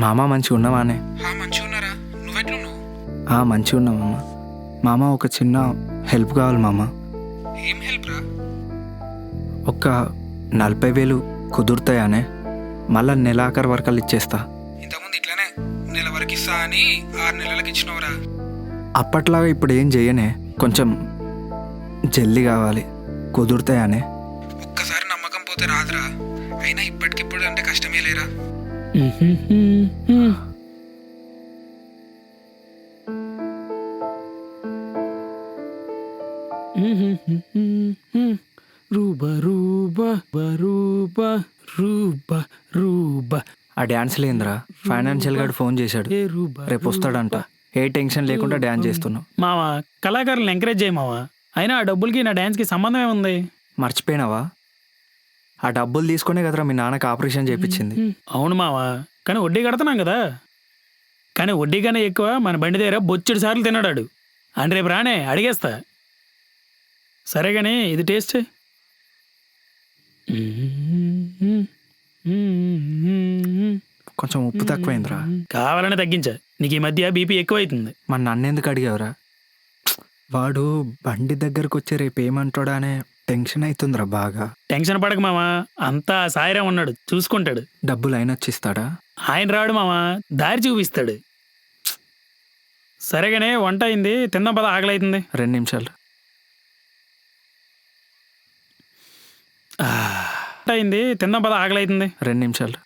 మామ మంచిగా ఉన్నావానే? మంచిగా ఉన్నారా? నువ్వెట్లున్నావు? మంచిగా ఉన్నా మామ. మామ ఒక చిన్న హెల్ప్ కావాలి మామ. ఏం హెల్ప్ రా? ఒక 40,000 కుదురుతాయానే? మళ్ళా నెలాఖరు వరకల్లా ఇచ్చేస్తా. ఇంతకుముందు ఇట్లానే నెల వరకు ఇస్తా అని 6 నెలలకు ఇచ్చినవరా? అప్పట్లాగా ఇప్పుడు ఏం చెయ్యనే, కొంచెం జల్దీ కావాలి. కుదురుతాయానే? ఒక్కసారి నమ్మకం పోతే రాదురా. అయినా ఇప్పటికిప్పుడు అంటే కష్టమే లేరా. రూబా రూబా రూబా రూబా రూబా. ఆ డ్యాన్స్ లేదురా, ఫైనాన్షియల్ గార్డ్ ఫోన్ చేశాడు, రేపు వస్తాడంట. ఏ టెన్షన్ లేకుండా డ్యాన్స్ చేస్తున్నావు. మావా, కళాకారులను ఎంకరేజ్ చేయి మావా. అయినా ఆ డబ్బులకి నా డ్యాన్స్కి సంబంధం ఏముంది? మర్చిపోయినావా? ఆ డబ్బులు తీసుకునే కదరా మీ నాన్నకి ఆపరేషన్ చేయించింది. అవును మావా, కానీ వడ్డీ కడుతున్నాం కదా. కానీ వడ్డీ కన్నా ఎక్కువ మన బండి దగ్గర బొచ్చెడు సార్లు తిన్నాడు. అని రేపు రానే అడిగేస్తా. సరే కానీ ఇది టేస్ట్ చేయి. కొంచెం ఉప్పు తక్కువైందిరా. కావాలని తగ్గించా. నీకు ఈ మధ్య బీపీ ఎక్కువైతుంది. మన నన్నెందుకు అడిగావురా? వాడు బండి దగ్గరకు వచ్చి రేపు ఏమంటాడా అనే టెన్షన్ అవుతుందిరా బాగా. టెన్షన్ పడక మామా, అంతా సాయిరాం ఉన్నాడు, చూసుకుంటాడు. డబ్బులు ఆయన వచ్చిస్తాడా? ఆయన రాడు మామా, దారి చూపిస్తాడు. సరేగానే వంట అయింది, తిందాం పద, ఆకలి అవుతుంది. 2 నిమిషాలు. వంట అయింది, తిందాం పద, ఆకలి అవుతుంది. 2 నిమిషాలు.